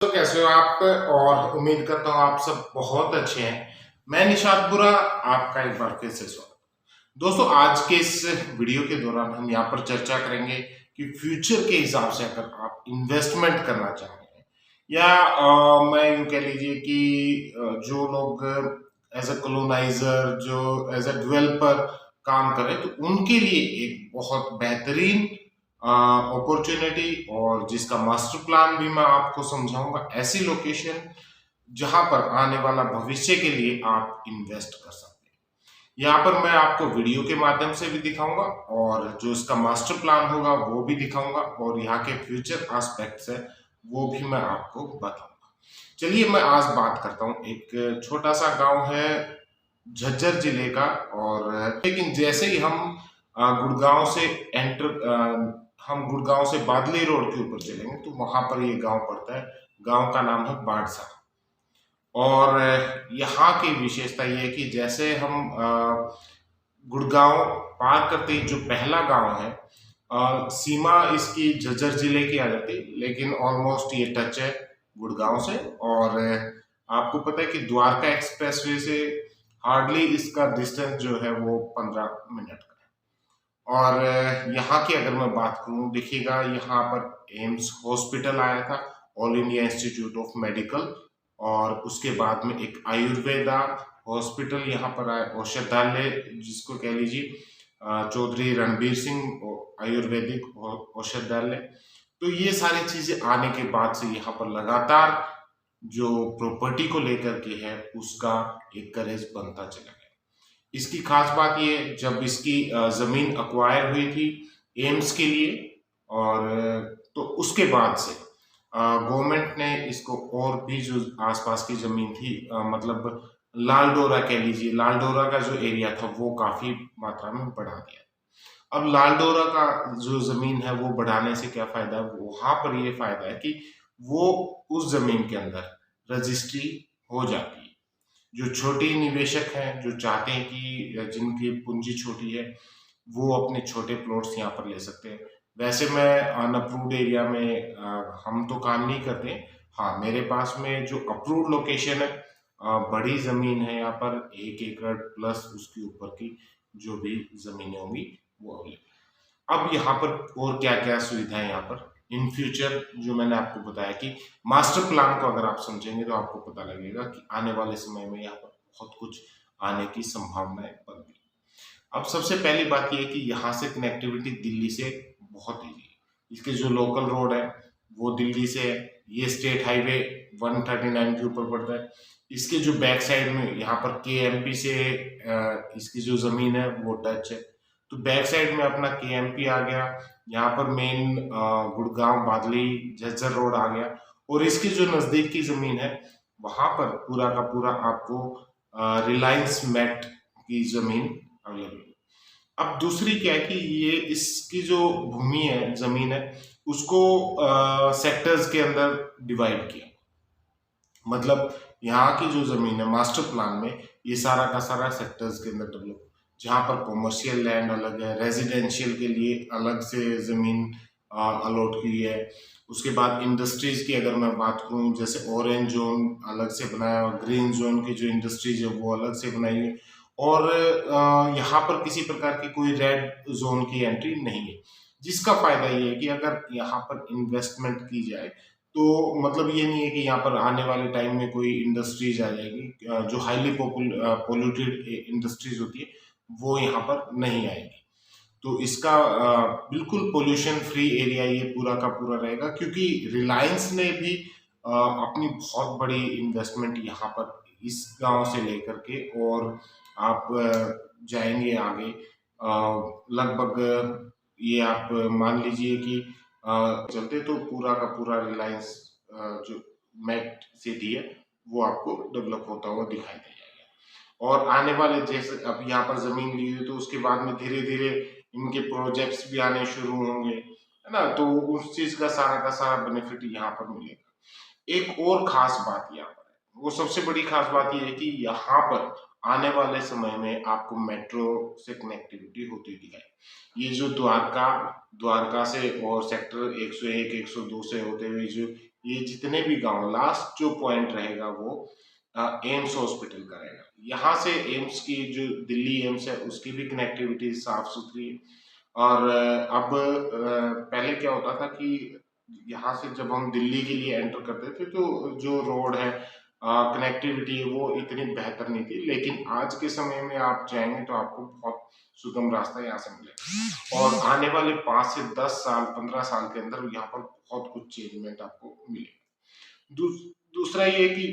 तो कैसे हो आप? और उम्मीद करता हूँ आप सब बहुत अच्छे हैं। मैं निशात बुरा, आपका एक बार फिर से स्वागत। दोस्तों, आज के इस वीडियो के दौरान हम यहाँ पर चर्चा करेंगे कि फ्यूचर के हिसाब से अगर आप इन्वेस्टमेंट करना चाह रहे हैं या मैं यूँ कह लीजिए कि जो लोग एज अ कॉलोनाइजर, जो एज अ डेवलपर काम कर रहे हैं, तो उनके लिए एक बहुत बेहतरीन अपॉर्चुनिटी और जिसका मास्टर प्लान भी मैं आपको समझाऊंगा, ऐसी लोकेशन जहां पर आने वाला भविष्य के लिए आप इन्वेस्ट कर सकते हैं। यहाँ पर मैं आपको वीडियो के माध्यम से भी दिखाऊंगा और जो इसका मास्टर प्लान होगा वो भी दिखाऊंगा और यहाँ के फ्यूचर एस्पेक्ट्स है वो भी मैं आपको बताऊंगा। चलिए मैं आज बात करता हूँ। एक छोटा सा गांव है झज्जर जिले का, और लेकिन जैसे ही हम गुड़गांव से हम गुड़गांव से बादली रोड के ऊपर चलेंगे तो वहां पर ये गांव पड़ता है। गांव का नाम है बाड़सा। और यहाँ की विशेषता ये है कि जैसे हम गुड़गांव पार करते ही जो पहला गांव है, सीमा इसकी झज्जर जिले की आ जाती है, लेकिन ऑलमोस्ट ये टच है गुड़गांव से। और आपको पता है कि द्वारका एक्सप्रेसवे से हार्डली इसका डिस्टेंस जो है वो 15 मिनट का है। और यहाँ की अगर मैं बात करूँ, देखिएगा यहाँ पर एम्स हॉस्पिटल आया था, all India institute of medical, और उसके बाद में एक आयुर्वेदा हॉस्पिटल यहाँ पर आया, औषधालय जिसको कह लीजिए, चौधरी रणबीर सिंह आयुर्वेदिक औषधालय। तो ये सारी चीजें आने के बाद से यहाँ पर लगातार जो प्रॉपर्टी को लेकर के है उसका एक क्रेज बनता चला गया। इसकी खास बात ये है, जब इसकी जमीन अक्वायर हुई थी एम्स के लिए, और तो उसके बाद से गवर्नमेंट ने इसको और भी जो आसपास की जमीन थी, मतलब लालडोरा कह लीजिए, लालडोरा का जो एरिया था वो काफी मात्रा में बढ़ा दिया। अब लालडोरा का जो जमीन है वो बढ़ाने से क्या फायदा है? वहां पर ये फायदा है कि वो उस जमीन के अंदर रजिस्ट्री हो जाती है। जो छोटे निवेशक हैं, जो चाहते हैं कि जिनकी पूंजी छोटी है, वो अपने छोटे प्लॉट्स यहाँ पर ले सकते हैं। वैसे मैं अनअप्रूव्ड एरिया में हम तो काम नहीं करते। हाँ, मेरे पास में जो अप्रूव्ड लोकेशन है, बड़ी जमीन है यहाँ पर, 1 एकड़ प्लस उसके ऊपर की जो भी जमीनें होंगी वो अवेलेबल। अब यहाँ पर और क्या क्या सुविधाएं यहाँ पर इन फ्यूचर, जो मैंने आपको बताया कि मास्टर प्लान को अगर आप समझेंगे तो आपको पता लगेगा कि आने वाले समय में यहाँ पर बहुत कुछ आने की संभावनाएं बन गई। अब सबसे पहली बात यह है कि यहाँ से कनेक्टिविटी दिल्ली से बहुत ईजी है। इसके जो लोकल रोड है वो दिल्ली से है। ये स्टेट हाईवे 139 के ऊपर पड़ता है। इसके जो बैक साइड में यहाँ पर केएमपी से इसकी जो जमीन है वो टच है, तो बैक साइड में अपना केएमपी आ गया। यहाँ पर मेन गुड़गांव बादली झज्जर रोड आ गया, और इसकी जो नजदीक की जमीन है वहां पर पूरा का पूरा आपको रिलायंस मेट की जमीन अवेलेबल। अब दूसरी क्या है कि ये इसकी जो भूमि है, जमीन है, उसको सेक्टर्स के अंदर डिवाइड किया। मतलब यहाँ की जो जमीन है मास्टर प्लान में, ये सारा का सारा सेक्टर्स के अंदर डेवलप, जहाँ पर कॉमर्शियल लैंड अलग है, रेजिडेंशियल के लिए अलग से जमीन अलॉट की है। उसके बाद इंडस्ट्रीज की अगर मैं बात करूँ, जैसे ऑरेंज जोन अलग से बनाया, और ग्रीन जोन की जो इंडस्ट्रीज है वो अलग से बनाई है। और यहाँ पर किसी प्रकार की कोई रेड जोन की एंट्री नहीं है, जिसका फायदा ये है कि अगर यहाँ पर इन्वेस्टमेंट की जाए तो मतलब ये नहीं है कि यहाँ पर आने वाले टाइम में कोई इंडस्ट्रीज आ जाएगी, जो हाईली पोल्यूटेड इंडस्ट्रीज होती है वो यहाँ पर नहीं आएगी। तो इसका बिल्कुल पोल्यूशन फ्री एरिया ये पूरा का पूरा रहेगा, क्योंकि रिलायंस ने भी अपनी बहुत बड़ी इन्वेस्टमेंट यहाँ पर इस गांव से लेकर के, और आप जाएंगे आगे लगभग ये आप मान लीजिए कि चलते तो पूरा का पूरा रिलायंस जो मेट सिटी है वो आपको डेवलप होता हुआ दिखाई दे जाएगा। और आने वाले, जैसे अब यहाँ पर जमीन ली हुई तो उसके बाद में धीरे धीरे इनके प्रोजेक्ट्स भी आने शुरू होंगे, है ना, तो उस चीज का सारा बेनिफिट यहाँ पर मिलेगा। एक और खास बात यहाँ पर है, वो सबसे बड़ी खास बात ये है कि यहाँ पर आने वाले समय में आपको मेट्रो से कनेक्टिविटी होती दिखाई। ये जो द्वारका द्वारका से और सेक्टर 101 102 से होते हुए जो ये जितने भी गांव, लास्ट जो पॉइंट रहेगा वो एम्स हॉस्पिटल का रहेगा। यहाँ से एम्स की जो दिल्ली एम्स है उसकी भी कनेक्टिविटी साफ सुथरी है। और अब पहले क्या होता था कि यहाँ से जब हम दिल्ली के लिए एंटर करते थे तो जो रोड है, कनेक्टिविटी है, वो इतनी बेहतर नहीं थी। लेकिन आज के समय में आप जाएंगे तो आपको बहुत सुगम रास्ता यहाँ से मिलेगा और आने वाले 5 से 10 साल 15 साल के अंदर यहाँ पर बहुत कुछ चेंजमेंट आपको मिलेगा। दूसरा ये कि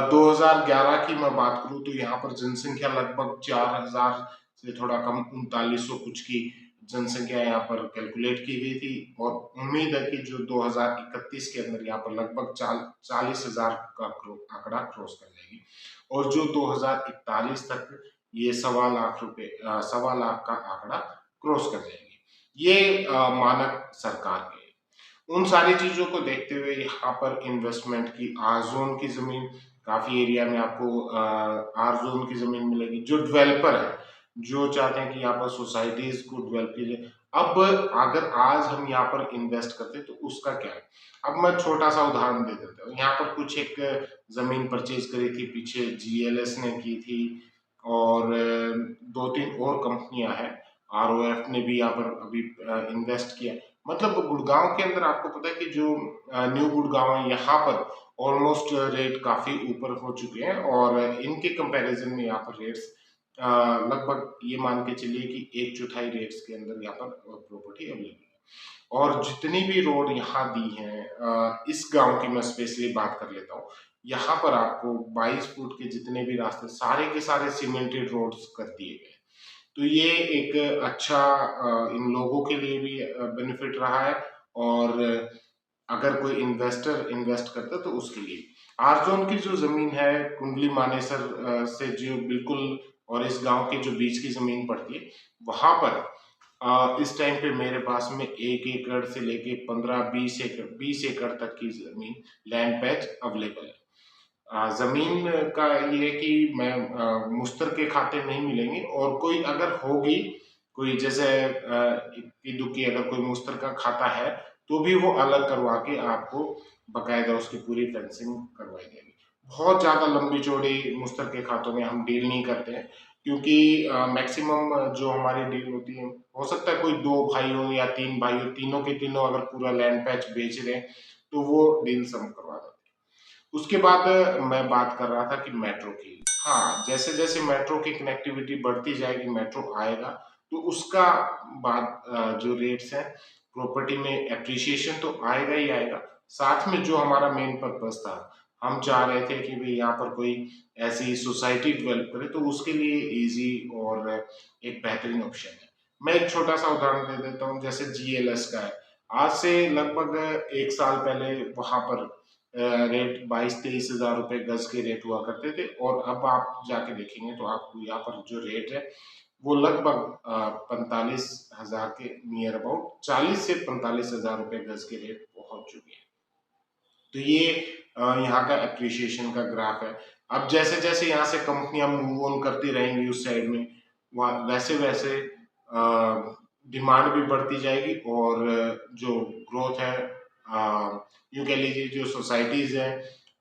2011 की मैं बात करूं तो यहाँ पर जनसंख्या लगभग 4000 से थोड़ा कम 3900 कुछ की जनसंख्या यहाँ पर कैलकुलेट की गई थी और उम्मीद है कि जो 2031 के अंदर यहाँ पर लगभग 40,000 का आंकड़ा क्रॉस कर जाएगी और जो 2041 तक ये 1.25 लाख का आंकड़ा क्रॉस कर जाएगी। ये मानक सरकार के। उन सारी चीजों को देखते हुए यहाँ पर इन्वेस्टमेंट की आर जोन की जमीन, काफी एरिया में आपको आर जोन की जमीन मिलेगी। जो डेवलपर है, जो चाहते हैं कि यहाँ पर सोसाइटीज को डेवलप कीजिए, अब अगर आज हम यहाँ पर इन्वेस्ट करते हैं तो उसका क्या है। अब मैं छोटा सा उदाहरण दे देता हूँ। यहाँ पर कुछ एक जमीन परचेज करी थी पीछे, जीएलएस ने की थी और 2-3 और कंपनियां हैं, आरओएफ ने भी यहाँ पर अभी इन्वेस्ट किया। मतलब गुड़गांव के अंदर आपको पता है कि जो न्यू गुड़गांव है यहाँ पर ऑलमोस्ट रेट काफी ऊपर हो चुके हैं और इनके कंपैरिजन में यहाँ पर रेट्स लगभग ये मान के चलिए कि 1/4 रेट्स के अंदर यहाँ पर प्रॉपर्टी अवेलेबल है। और जितनी भी रोड यहाँ दी हैं, इस गांव की मैं स्पेशली बात कर लेता हूँ। यहाँ पर आपको 22 फुट के जितने भी रास्ते सारे के सारे सीमेंटेड रोड्स कर दिए गए। तो ये एक अच्छा इन लोगों के लिए भी बेनिफिट रहा है और अगर कोई इन्वेस्टर इन्वेस्ट करता है तो उसके लिए। आरजोन की जो जमीन है कुंडली मानेसर से जो बिल्कुल और इस गांव के जो बीच की जमीन पड़ती है, वहां पर इस टाइम पे मेरे पास में 1 एकड़ से लेके 15-20 एकड़ तक की जमीन, लैंड पैच अवेलेबल है। जमीन का ये है कि मैं मुश्तर के खाते नहीं मिलेंगे और कोई अगर होगी, कोई जैसे इक्की दुक्की अगर कोई मुश्तर का खाता है तो भी वो अलग करवा के आपको बकायदा उसकी पूरी फेंसिंग करवाई जाएगी। बहुत ज्यादा लंबी चौड़ी मुश्तर के खातों में हम डील नहीं करते हैं क्योंकि मैक्सिमम जो हमारी डील होती है, हो सकता है कोई 2 भाई हो या 3 भाई हो, तीनों के तीनों अगर पूरा लैंड पैच बेच रहे हैं तो वो डील्स हम करवा देते हैं। उसके बाद मैं बात कर रहा था कि मेट्रो की। हाँ, जैसे जैसे मेट्रो की कनेक्टिविटी बढ़ती जाएगी, मेट्रो आएगा तो उसका बाद जो रेट्स हैं प्रॉपर्टी में एप्रिसिएशन तो आएगा ही आएगा। साथ में जो हमारा मेन पर्पस था, हम चाह रहे थे कि भाई यहाँ पर कोई ऐसी सोसाइटी डेवलप करे तो उसके लिए इजी और एक बेहतरीन ऑप्शन है। मैं एक छोटा सा उदाहरण दे देता हूँ, जैसे जीएलएस का है। आज से लगभग 1 साल पहले वहां पर रेट 22-23 हजार रुपए गज के रेट हुआ करते थे और अब आप जाके देखेंगे तो आपको यहाँ पर जो रेट है वो लगभग 45 हजार के नियर अबाउट 40 से 45 हजार रुपए गज के रेट पहुंच चुके हैं। तो ये यहाँ का एप्रिसिएशन का ग्राफ है। अब जैसे जैसे यहाँ से कंपनियां मूव ऑन करती रहेंगी उस साइड में, वैसे वैसे डिमांड भी बढ़ती जाएगी और जो ग्रोथ है, यूं कह लीजिए जो सोसाइटीज हैं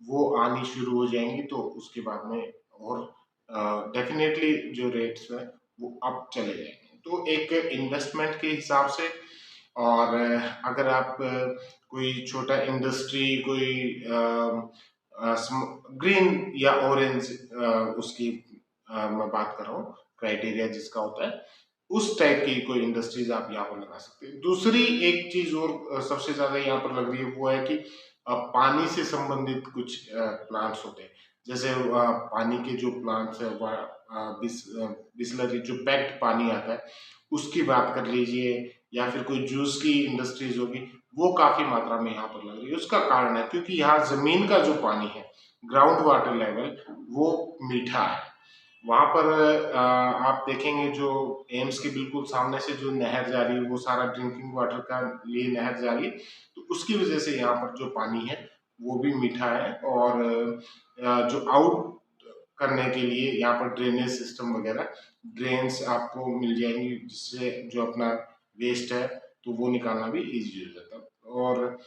वो आनी शुरू हो जाएंगी तो उसके बाद में और डेफिनेटली जो रेट्स है वो अप चले जाएंगे। तो एक इन्वेस्टमेंट के हिसाब से और अगर आप कोई छोटा इंडस्ट्री, कोई ग्रीन या ऑरेंज, उसकी मैं बात कर रहा हूँ, क्राइटेरिया जिसका होता है उस टाइप की कोई इंडस्ट्रीज आप यहाँ पर लगा सकते हैं। दूसरी एक चीज और सबसे ज्यादा यहाँ पर लग रही है वो है कि पानी से संबंधित कुछ प्लांट्स होते हैं। जैसे पानी के जो प्लांट्स है बिस्लरी जो पैक्ड पानी आता है उसकी बात कर लीजिए या फिर कोई जूस की इंडस्ट्रीज होगी, वो काफी मात्रा में यहाँ पर लग रही है। उसका कारण है क्योंकि यहाँ जमीन का जो पानी है, ग्राउंड वाटर लेवल, वो मीठा है। वहां पर आप देखेंगे जो एम्स के बिल्कुल सामने से जो नहर जा रही है वो सारा ड्रिंकिंग वाटर का लिए नहर जा रही है, तो उसकी वजह से यहाँ पर जो पानी है वो भी मीठा है। और जो आउट करने के लिए यहाँ पर ड्रेनेज सिस्टम वगैरह, ड्रेन्स आपको मिल जाएंगी जिससे जो अपना वेस्ट है तो वो निकालना भी इजी हो जाता है। और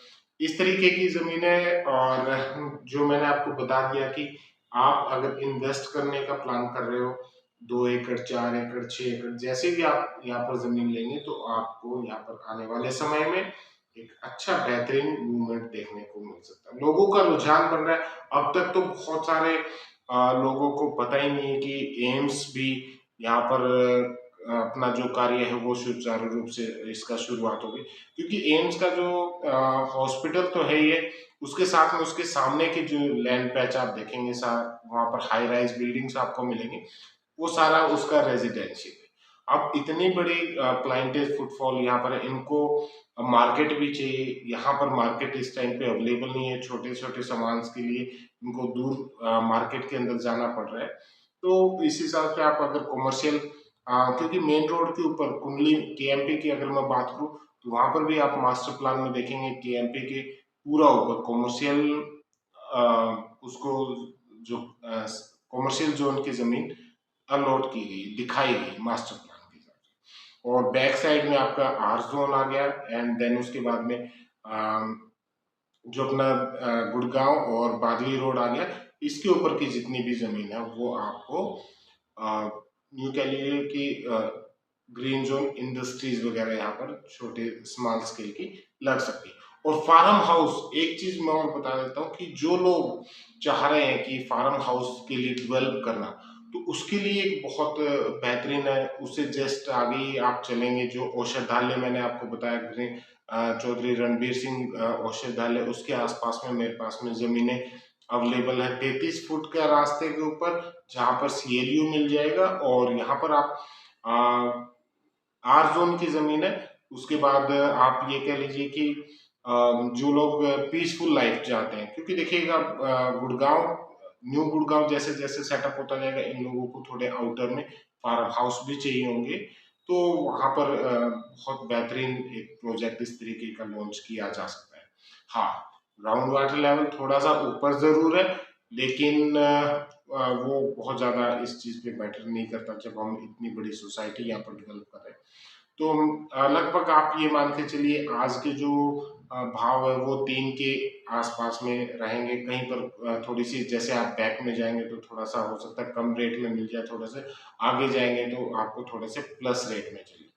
इस तरीके की ज़मीनें, और जो मैंने आपको बता दिया कि आप अगर इन्वेस्ट करने का प्लान कर रहे हो, 2 एकड़, 4 एकड़, 6 एकड़, जैसे भी आप यहाँ पर ज़मीन लेंगे, तो आपको यहाँ पर आने वाले समय में एक अच्छा बेहतरीन मूवमेंट देखने को मिल सकता है। लोगों का रुझान बन रहा है। अब तक तो बहुत सारे लोगों को पता ही नहीं है कि एम्स भी यहाँ पर अपना जो कार्य है वो सुचारू रूप से इसका शुरुआत हो गई, क्योंकि एम्स का जो हॉस्पिटल तो है ही है, उसके साथ में उसके सामने की जो लैंड पैच आप देखेंगे, वहां पर हाई राइज बिल्डिंग्स आपको मिलेंगी, वो सारा उसका रेजिडेंशियल है। अब इतनी बड़ी क्लाइंटेज फुटफॉल यहाँ पर है, इनको मार्केट भी चाहिए। यहाँ पर मार्केट इस टाइम पे अवेलेबल नहीं है, छोटे छोटे सामान के लिए इनको दूर मार्केट के अंदर जाना पड़ रहा है। तो इस हिसाब से आप अगर कॉमर्शियल, क्योंकि मेन रोड के ऊपर कुंडली केएमपी की अगर मैं बात करूँ, तो वहां पर भी आप मास्टर प्लान में देखेंगे केएमपी के पूरा ऊपर कॉमर्शियल, उसको जो कॉमर्शियल जोन की जमीन अलॉट की गई, दिखाई गई मास्टर प्लान के हिसाब से। और बैक साइड में आपका आर जोन आ गया, एंड देन उसके बाद में जो अपना गुड़गांव और बादली रोड आ गया, इसके ऊपर की जितनी भी जमीन है वो आपको न्यू कैलिडोनिया की ग्रीन जोन इंडस्ट्रीज वगैरह यहाँ पर छोटे स्मॉल स्केल की लग सकती है। और फार्म हाउस, एक चीज मैं और बता देता हूँ कि जो लोग चाह रहे हैं कि फार्म हाउस के लिए डेवलप करना, तो उसके लिए एक बहुत बेहतरीन है। उससे जस्ट आगे ही आप चलेंगे, जो औषधालय मैंने आपको बताया, ग्रीन चौधरी रणबीर सिंह औषधालय, उसके आसपास में मेरे पास में जमीनें अवेलेबल है 33 फुट का रास्ते के ऊपर, जहां पर सीएलयू मिल जाएगा। और यहाँ पर आप आर जोन की जमीन है। उसके बाद आप ये कह लीजिए कि जो लोग पीसफुल लाइफ चाहते हैं, क्योंकि देखिएगा गुड़गांव, न्यू गुड़गांव जैसे जैसे सेटअप होता जाएगा, इन लोगों को थोड़े आउटर में फार्म हाउस भी चाहिए होंगे। तो वहां पर बहुत बेहतरीन एक प्रोजेक्ट इस तरीके का लॉन्च किया जा सकता है। हाँ, ग्राउंड वाटर लेवल थोड़ा सा ऊपर जरूर है, लेकिन वो बहुत ज्यादा इस चीज पे मैटर नहीं करता जब हम इतनी बड़ी सोसाइटी यहाँ पर डेवलप कर रहे हैं। तो लगभग आप ये मान के चलिए, आज के जो भाव है वो 3 के आसपास में रहेंगे। कहीं पर थोड़ी सी, जैसे आप बैक में जाएंगे तो थोड़ा सा हो सकता है कम रेट में मिल जाए, थोड़े से आगे जाएंगे तो आपको थोड़े से प्लस रेट में चाहिए।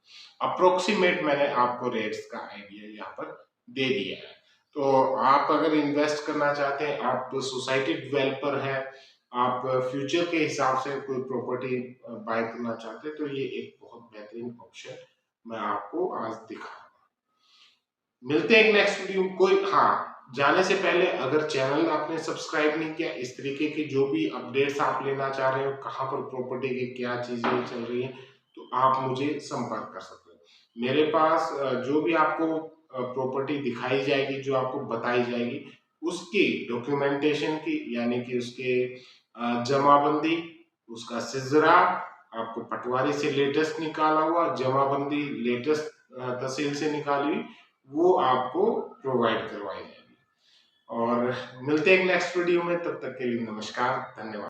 अप्रोक्सीमेट मैंने आपको रेट्स का आइडिया यहाँ पर दे दिया है। तो आप अगर इन्वेस्ट करना चाहते हैं, आप सोसाइटी डेवलपर हैं, आप फ्यूचर के हिसाब से कोई प्रॉपर्टी बाय करना चाहते हैं, तो ये एक बहुत बेहतरीन ऑप्शन मैं आपको आज दिखा रहा हूं। मिलते हैं एक नेक्स्ट वीडियो में। कोई, हाँ, जाने से पहले अगर चैनल आपने सब्सक्राइब नहीं किया, इस तरीके की जो भी अपडेट्स आप लेना चाह रहे हो, कहाँ पर प्रॉपर्टी की क्या चीजें चल रही है, तो आप मुझे संपर्क कर सकते हो। मेरे पास जो भी आपको प्रॉपर्टी दिखाई जाएगी, जो आपको बताई जाएगी, उसकी डॉक्यूमेंटेशन की, यानी कि उसके जमाबंदी, उसका सिजरा, आपको पटवारी से लेटेस्ट निकाला हुआ जमाबंदी, लेटेस्ट तहसील से निकाली हुई, वो आपको प्रोवाइड करवाई जाएगी। और मिलते हैं एक नेक्स्ट वीडियो में, तब तक के लिए नमस्कार, धन्यवाद।